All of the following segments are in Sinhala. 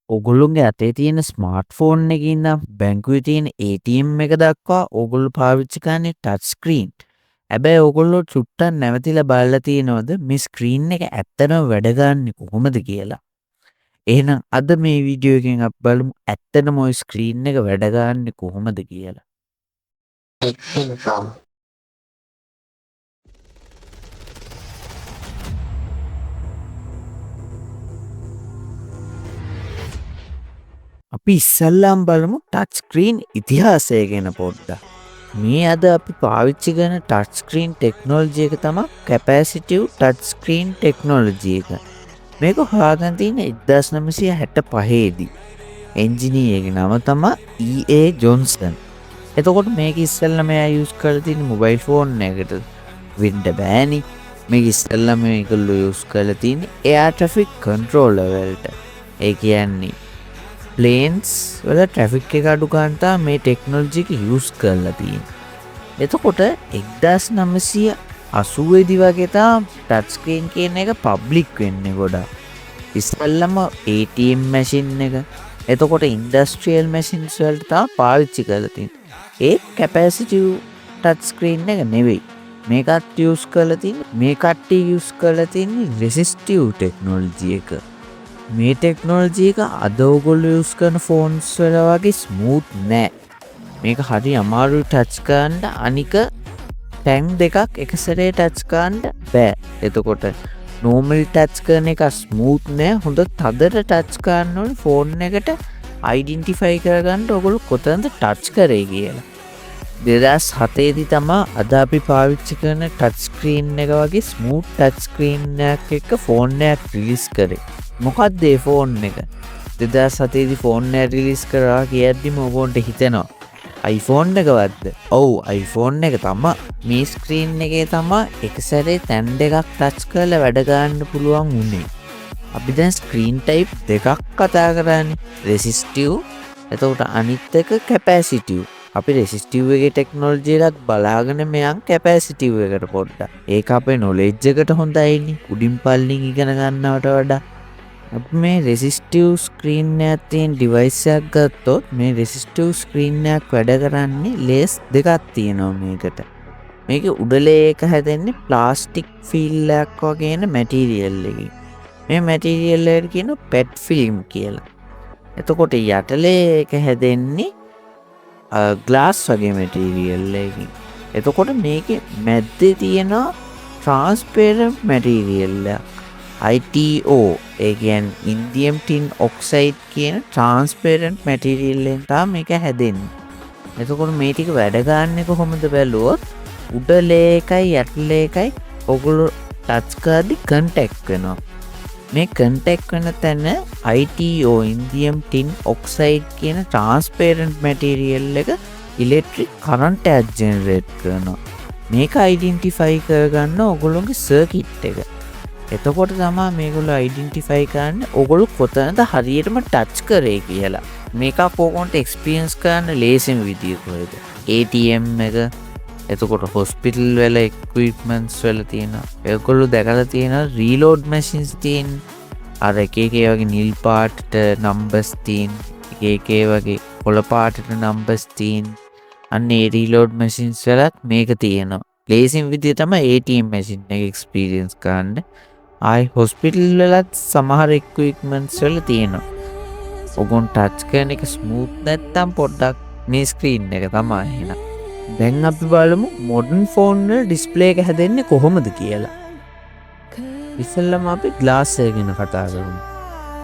ඔගොල්ලොන්ගේ අතේ තියෙන ස්මාර්ට් ෆෝන් එකේ ඉඳන් බැංකුවේ තියෙන ATM එක දක්වා ඕගොල්ලෝ පාවිච්චි කරන්නේ ටච් ස්ක්‍රීන්. හැබැයි ඕගොල්ලෝ චුට්ටක් නැවතිලා බලලා තියෙනවද මේ ස්ක්‍රීන් එක ඇත්තටම වැඩ ගන්නේ කොහොමද කියලා? එහෙනම් අද මේ වීඩියෝ එකෙන් අපි බලමු ඇත්තටම ওই ස්ක්‍රීන් එක වැඩ ගන්නේ කොහොමද කියලා. අපි ඉස්සල්ලාම බලමු ටච් ස්ක්‍රීන් ඉතිහාසය ගැන පොඩ්ඩක්. මේ අද අපි පාවිච්චි කරන ටච් ස්ක්‍රීන් ටෙක්නොලොජි එක තමයි කැපැසිටිව් ටච් ස්ක්‍රීන් ටෙක්නොලොජි එක. මේක හොයාගෙන තියෙන්නේ 1965 දී. එන්ජිනියර්ගේ නම තමයි E.A. ජොන්සන්. එතකොට මේක ඉස්සෙල්ලා මෙයා යූස් කරලා තියෙන මොබයිල් ෆෝන් එකකට වෙන්න බෑනි. මේක ඉස්සෙල්ලා මේගොල්ලෝ යූස් කරලා තියෙන්නේ එයාර් ට්‍රැෆික් කන්ට්‍රෝලර් වලට. ඒ කියන්නේ ප්ලේන්ස් වල ට්‍රැෆික් එක අඩු ගන්න මේ ටෙක්නොලොජි එක යූස් කරලා තියෙන්නේ. එතකොට 1980 දී වගේ තමයි ටච් ස්ක්‍රීන් කියන එක පබ්ලික් වෙන්නේ ගොඩක්. ඉස්සෙල්ලාම ATM මැෂින් එක. එතකොට ඉන්ඩස්ට්‍රියල් මැෂින්ස් වලට තමයි පාවිච්චි කරලා තියෙන්නේ. ඒ කැපැසිටිව් ටච් ස්ක්‍රීන් එක නෙවෙයි. මේකත් යූස් කරලා තියෙන්නේ මේ කට්ටිය යූස් කරලා තියෙන්නේ රෙසිස්ටිව් ටෙක්නොලොජි එක. මේ ටෙක්නොලොජි එක අද ඔයගොල්ලෝ යූස් කරන ෆෝන්ස් වල වගේ ස්මූත් නෑ. මේක හරි අමාරුයි ටච් කරන්න. අනික ටැන් දෙකක් එක සැරේ ටච් කරන්න බෑ. එතකොට නෝමල් ටච් කරන එක ස්මූත් නෑ. හොඳ තදට ටච් කරන්න ඕනේ ෆෝන් එකට අයිඩෙන්ටිෆයි කරගන්න ඔයගොල්ලෝ කොතනද ටච් කරේ කියලා. 2007 දී තමයි අද අපි පාවිච්චි කරන ටච් ස්ක්‍රීන් එක වගේ ස්මූත් ටච් ස්ක්‍රීන් එකක් එක්ක ෆෝන් එකක් රිලීස් කරේ. මොකක්ද ඒ ෆෝන් එක? 2007 දී ෆෝන් එක රිලීස් කරා කියද්දිම ඔයගොන්ට හිතෙනවා iPhone එකවත්ද? ඔව් iPhone එක තමයි. මේ ස්ක්‍රීන් එකේ තමයි එක සැරේ තැන් දෙකක් ටච් කරලා වැඩ ගන්න පුළුවන් උනේ. අපි දැන් ස්ක්‍රීන් ටයිප් දෙකක් කතා කරන්නේ. රෙසිස්ටිව් එතකොට අනිත් එක කැපැසිටිව්. අපි රෙසිස්ටිව් එකේ ටෙක්නොලොජි එකක් බලාගෙන මෙයන් කැපැසිටිව් එකට පොඩ්ඩක්. ඒක අපේ නොලෙජ් එකට හොඳයිනේ. උඩින් පල්ලින් ඉගෙන ගන්නවට වඩා. අපි මේ රෙසිස්ටිව් ස්ක්‍රීන් එකක් තියෙන ඩිවයිස් එකක් ගත්තොත් මේ රෙසිස්ටිව් ස්ක්‍රීන් එකක් වැඩ කරන්නේ ලේස් දෙකක් තියෙනවා මේකට. මේකේ උඩලේ එක හැදෙන්නේ ප්ලාස්ටික් ෆිල් එකක් වගේන මැටීරියල් එකකින්. මේ මැටීරියල් එකට කියනවා PET ෆිල්ම් කියලා. එතකොට යටලේ එක හැදෙන්නේ ග්ලාස් වගේ මැටීරියල් එකකින්. එතකොට මේකේ මැද්දේ තියෙන ට්‍රාන්ස්පරන්ට් මැටීරියල් එක ITO ඒ කියන්නේ ඉන්ඩියම් ටින් ඔක්සයිඩ් කියන ට්‍රාන්ස්පරන්ට් මැටීරියල් එකෙන් තමයි මේක හැදෙන්නේ. එතකොට මේ ටික වැඩ ගන්න කොහොමද බැලුවොත් උඩ ලේ එකයි යට ලේ එකයි ඔගොල්ලෝ ටච් කරද්දි කන්ටැක්ට් වෙනවා. මේ කන්ටැක්ට් වෙන තැන ITO ඉන්ඩියම් ටින් ඔක්සයිඩ් කියන ට්‍රාන්ස්පරන්ට් මැටීරියල් එක ඉලෙක්ට්‍රික් කරන්ට් එකක් ජෙනරේට් කරනවා. මේක අයිඩෙන්ටිෆයි කරගන්න ඔයගොල්ලෝගේ සර්කිට් එක. එතකොට තමයි මේගොල්ලෝ අයිඩෙන්ටිෆයි කරන්නේ ඔයගොල්ලෝ කොතනද හරියටම ටච් කරේ කියලා. මේක කොහොමද එක්ස්පීරියන්ස් කරන්න ලේසිම විදිය කොහෙද? ATM එක එතකොට හොස්පිටල් වල ඉක්විප්මන්ට්ස් වල තියෙනවා. ඒගොල්ලෝ දැකලා තියෙනවා රීලෝඩ් මැෂින්ස් තියෙන. අර එක එක වගේ නිල් පාටට නම්බර්ස් තියෙන. එක එක වගේ කොළ පාටට නම්බර්ස් තියෙන. අන්න ඒ රීලෝඩ් මැෂින්ස් වලත් මේක තියෙනවා. ලේසිම විදිය තමයි ATM මැෂින් එක එක්ස්පීරියන්ස් කරන්න. ආයි හොස්පිටල් වලත් සමහර ඉක්විප්මන්ට්ස් වල තියෙනවා. ඔගොන් ටච් කරන එක ස්මූත් නැත්තම් පොඩ්ඩක් මේ ස්ක්‍රීන් එක තමයි එහෙනම්. දැන් අපි බලමු මොඩර්න් ෆෝන් වල ඩිස්ප්ලේ එක හැදෙන්නේ කොහොමද කියලා. ඉස්සෙල්ලාම අපි ග්ලාස් එක ගැන කතා කරමු.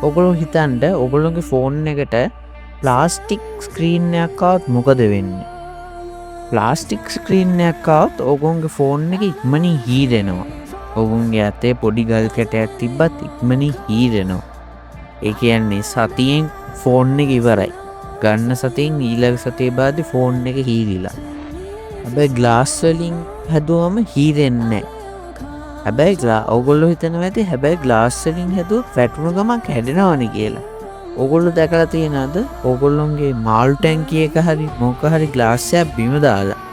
ඔගොල්ලෝ හිතන්න ඔගොල්ලෝගේ ෆෝන් එකට ප්ලාස්ටික් ස්ක්‍රීන් එකක් ආවොත් මොකද වෙන්නේ? ප්ලාස්ටික් ස්ක්‍රීන් එකක් ආවොත් ඔගොන්ගේ ෆෝන් එක ඉක්මනින් හීරෙනවා. ඔගුන්ගේ අතේ පොඩි ගල් කැටයක් තිබ්බත් ඉක්මනින් හීරෙනවා. ඒ කියන්නේ සතියෙන් ෆෝන් එක ඉවරයි. ගන්න සතියෙන් ඊළඟ සතියේ බාද්දි ෆෝන් එක හීරිලා. හැබැයි ග්ලාස් වලින් හැදුවම හීරෙන්නේ නැහැ. හැබැයි ඔයගොල්ලෝ හිතනවා ඇති හැබැයි ග්ලාස් වලින් හැදුවොත් වැටුණු ගමන් කැඩෙනවනේ කියලා. ඔයගොල්ලෝ දැකලා තියෙනවද? ඔයගොල්ලෝගේ මාළු ටැංකිය එක හරි මොක හරි ග්ලාස් එකක් බිම දාලා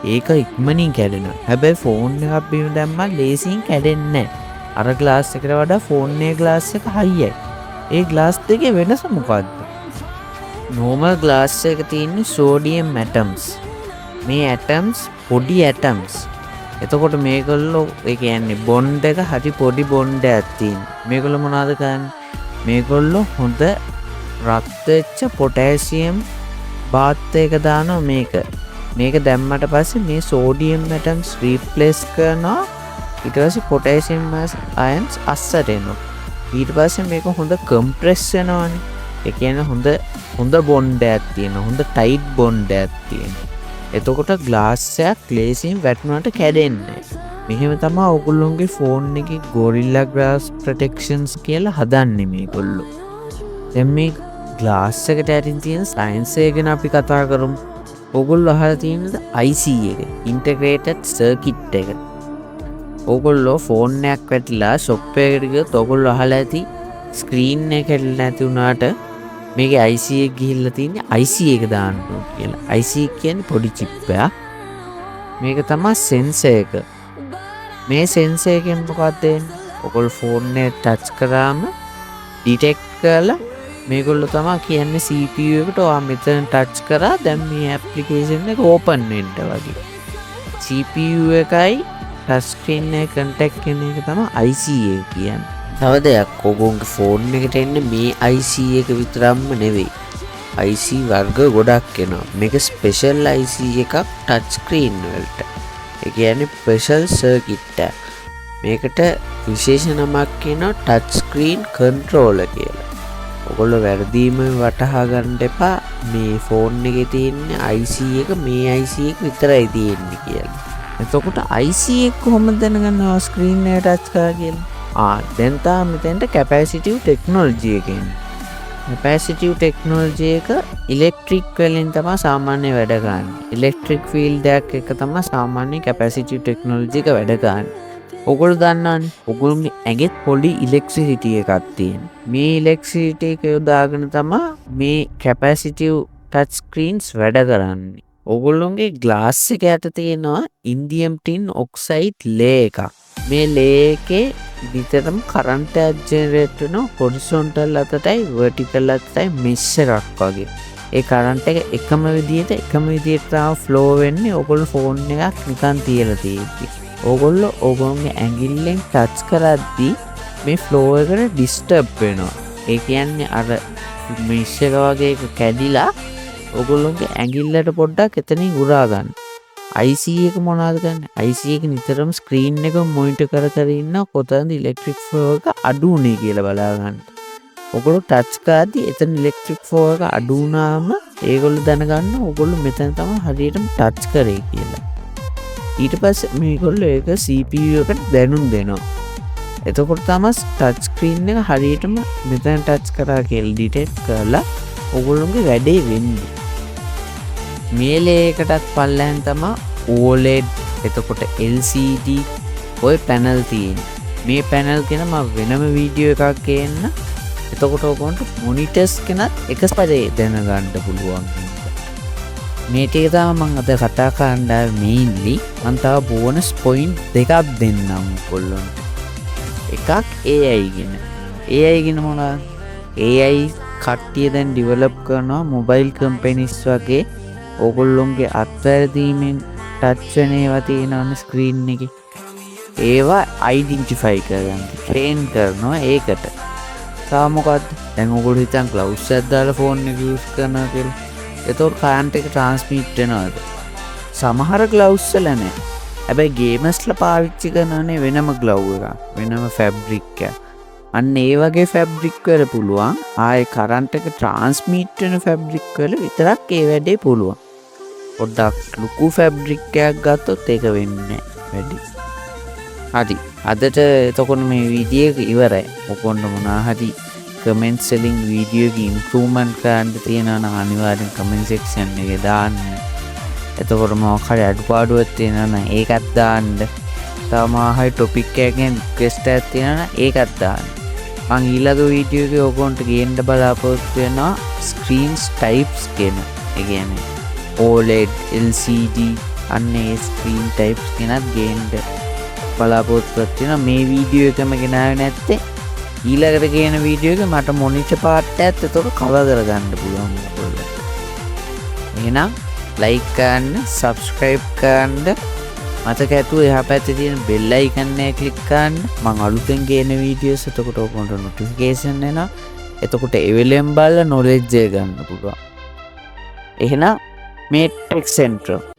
ඒක ඉක්මනින් කැඩෙනවා. හැබැයි ෆෝන් එකක් බිම දැම්මම ලේසියෙන් කැඩෙන්නේ නැහැ. අර ග්ලාස් එකට වඩා ෆෝන් එකේ ග්ලාස් එක හයියයි. ඒ ග්ලාස් දෙකේ වෙනස මොකක්ද? normal glass එක තියෙන්නේ sodium atoms. මේ atoms පොඩි atoms. එතකොට මේගොල්ලෝ ඒ කියන්නේ බොන්ඩ් එක හරි පොඩි බොන්ඩ් එකක් තියෙනවා. මේගොල්ලෝ මොනවද කරන්නේ? මේගොල්ලෝ හොඳ රත් වෙච්ච පොටෑසියම් බාත් එක දානවා මේක. මේක දැම්මට පස්සේ මේ sodium atoms replace කරනවා. ඊට පස්සේ potassium ions අස්සට එනවා. ඊට පස්සේ මේක හොඳ compress වෙනවානේ. ඒ කියන්නේ හොඳ බොන්ඩ් එකක් තියෙනවා. හොඳ tight බොන්ඩ් එකක් තියෙනවා. එතකොට ග්ලාස් එකක් ලේසියෙන් වැටුණාට කැඩෙන්නේ නැහැ. මෙහෙම තමයි ඔයගොල්ලෝගේ ෆෝන් එකේ Gorilla Glass Protections කියලා හදන්නේ මේගොල්ලෝ. දැන් මේ ග්ලාස් එකට ඇතින් තියෙන සයන්ස් එක ගැන අපි කතා කරමු. ඔයගොල්ලෝ අහලා තියෙනද IC එක, Integrated Circuit එක. ඔයගොල්ලෝ ෆෝන් එකක් වැටිලා ෂොප් එකකට ගියොත් ඔයගොල්ලෝ අහලා ඇති ස්ක්‍රීන් එක කැඩලා නැති වුණාට මේකේ IC එක ගිහිල්ලා තියෙන්නේ IC එක දාන්න ඕන කියලා. IC කියන්නේ පොඩි චිප් එකක්. මේක තමයි සෙන්සර් එක. මේ සෙන්සර් එකෙන් මොකක්ද වෙන්නේ? ඔයගොල්ලෝ ෆෝන් එක ටච් කරාම ඩිටෙක්ට් කරලා මේගොල්ලෝ තමයි කියන්නේ CPU එකට ඔයා මෙතන ටච් කරා දැන් මේ ඇප්ලිකේෂන් එක ඕපන් වෙන්න වගේ. CPU එකයි ටච් ස්ක්‍රීන් එක කන්ටැක්ට් කරන එක තමයි IC එක කියන්නේ. තව දෙයක් ඔයගොල්ලෝගේ ෆෝන් එකට එන්නේ මේ IC එක විතරක්ම නෙවෙයි. IC වර්ග ගොඩක් එනවා. මේක ස්පෙෂල් IC එකක් ටච් ස්ක්‍රීන් වලට. ඒ කියන්නේ ස්පෙෂල් සර්කිට් එක. මේකට විශේෂ නමක් කියනවා ටච් ස්ක්‍රීන් කන්ට්‍රෝලර් කියලා. ඔයගොල්ලෝ වැරදීම වටහා ගන්න එපා මේ ෆෝන් එකේ තියෙන IC එක මේ IC එක විතරයි තියෙන්නේ කියලා. එතකොට IC එක කොහොමද දැනගන්නවා ස්ක්‍රීන් එක ටච් කරා කියලා? දැන් තාම මෙතෙන්ට කැපැසිටිව් ටෙක්නොලොජි එක එන්නේ. කැපැසිටිව් ටෙක්නොලොජි එක ඉලෙක්ට්‍රික් වලින් තමයි සාමාන්‍ය වැඩ ගන්න. ඉලෙක්ට්‍රික් ෆීල්ඩ් එකක් එක තමයි සාමාන්‍ය කැපැසිටිව් ටෙක්නොලොජි එක වැඩ ගන්න. ඔයගොල්ලෝ දන්නවනේ ඔයගොල්ලෝගේ ඇඟෙත් පොඩි ඉලෙක්ට්‍රිසිටි එකක් තියෙනවා. මේ ඉලෙක්ට්‍රිසිටි එක යොදාගෙන තමයි මේ කැපැසිටිව් ටච් ස්ක්‍රීන්ස් වැඩ කරන්නේ. ඔයගොල්ලෝගේ ග්ලාස් එක යට තියෙනවා ඉන්ඩියම් ටින් ඔක්සයිඩ් ලේ එකක්. මේ ලේ එකේ විතරම කරන්ට් එක ජෙනරේට් වෙනවා හොරිසොන්ටල් අතටයි වර්ටිකල් අතටයි මෙෂ් එකක් වගේ. ඒ කරන්ට් එක එකම විදියට තමයි ෆ්ලෝ වෙන්නේ. ඔයගොල්ලෝ ෆෝන් එකක් නිකන් තියලා තියෙද්දි ඔයගොල්ලෝගේ ඇඟිල්ලෙන් ටච් කරද්දී මේ ෆ්ලෝ එකට ඩිස්ටර්බ් වෙනවා. ඒ කියන්නේ අර මෙෂ් එක වගේ එක කැඩිලා ඔයගොල්ලෝගේ ඇඟිල්ලට පොඩ්ඩක් එතනින් උරා ගන්න. IC එක මොනවද කරන්නේ? IC එක නිතරම ස්ක්‍රීන් එක මොනිටර් කර ඉන්න කොතනද ඉලෙක්ට්‍රික් ෆ්ලෝ එක අඩු උනේ කියලා බලා ගන්න. ඔයගොල්ලෝ ටච් කරද්දී එතන ඉලෙක්ට්‍රික් ෆ්ලෝ එක අඩු වුණාම ඒගොල්ලෝ දැනගන්න ඔයගොල්ලෝ මෙතන තමයි හරියටම ටච් කරේ කියලා. ඊට පස්සේ මේගොල්ලෝ ඒක CPU එකට දැනුම් දෙනවා. එතකොට තමයි ටච් ස්ක්‍රීන් එක හරියටම මෙතන ටච් කරා කියලා ඩිටෙක්ට් කරලා ඔයගොල්ලෝගේ වැඩේ වෙන්නේ. මේ ලේ එකටත් පල්ලෙන් තමයි OLED එතකොට LCD ඔය පැනල් තියෙන්නේ. මේ පැනල් ගැන මම වෙනම වීඩියෝ එකක් ගේන්න. එතකොට ඔයගොල්ලන්ට මොනිටර්ස් ගැනත් එකපාරේ දැනගන්න පුළුවන්. මේ ටික තමයි මම අද කතා කරන්න මේන්ලි. මම තව බෝනස් පොයින්ට් දෙකක් දෙන්නම් ඔයගොල්ලන්ට. එකක් AI ගැන. AI ගැන මොනවද? AI කට්ටිය දැන් ඩෙවලොප් කරනවා මොබයිල් කම්පැනිස් වගේ. ඔයගොල්ලොන්ගේ අත්වැරදීමෙන් ටච් වෙන ඒවා තියෙනවනේ ස්ක්‍රීන් එකේ. ඒවා අයිඩෙන්ටිෆයි කරගන්න ට්‍රේන් කරනවා ඒකට. තව මොකද්ද? දැන් ඔයගොල්ලෝ හිතන් ග්ලව්ස් එකක් දාලා ෆෝන් එක යූස් කරනවා කියලා. ඒතකොට කරන්ට් එක ට්‍රාන්ස්මිට් වෙනවද? සමහර ග්ලව්ස් වල නැහැ. හැබැයි ගේමර්ස්ලා පාවිච්චි කරනනේ වෙනම ග්ලව් එකක්. වෙනම ෆැබ්‍රික් එකක්. අන්න ඒ වගේ ෆැබ්‍රික් වල පුළුවන්. ආයේ කරන්ට් එක ට්‍රාන්ස්මිට් වෙන ෆැබ්‍රික් වල විතරක් ඒ වැඩේ පුළුවන්. පොඩ්ඩක් ලොකු ෆැබ්‍රික් එකක් ගත්තොත් ඒක වෙන්නේ වැඩි. හරි. අදට එතකොට මේ වීඩියෝ එක ඉවරයි. ඔකොන්න මොනවා හරි කමෙන්ට්ස් වලින් වීඩියෝ එක ඉම්ප්‍රූව්මන්ට් කරන්න තියෙනවා නම් අනිවාර්යෙන් කමෙන්ට් සෙක්ෂන් එකේ දාන්න. එතකොට මොකක් හරි අඩුපාඩුවක් තියෙනවා නම් ඒකත් දාන්න. තව මොනවා හරි ටොපික් එකකින් රික්වෙස්ට් එකක් තියෙනවා නම් ඒකත් දාන්න. මම ඊළඟ වීඩියෝ එකේ ඔයගොන්ට ගේන්න බලාපොරොත්තු වෙනවා ස්ක්‍රීන්ස් ටයිප්ස් කියන. ඒ කියන්නේ OLED, LCD අන්නේ ස්ක්‍රීන් ටයිප්ස් ගැනත් ගේන්න බලාපොරොත්තු වෙනවා. මේ වීඩියෝ එකම ගෙනාවේ නැත්තේ ඊළඟට කියන වීඩියෝ එක මට මොනිටර් පාර්ට් එකත් එතකොට කවර් කරගන්න පුළුවන් ඔයගොල්ලෝ. එහෙනම් ලයික් කරන්න, සබ්ස්ක්‍රයිබ් කරන්න, මතක ඇතුව එහා පැත්තේ තියෙන බෙල් අයිකන් එක ක්ලික් කරන්න. මම අලුතෙන් ගේන වීඩියෝස් එතකොට ඔයගොල්ලන්ට නොටිෆිකේෂන් එනවා. එතකොට ඒ වෙලෙන් බලලා නොලෙජ් එක ගන්න පුළුවන්. එහෙනම් මේ ටෙක් සෙන්ටර්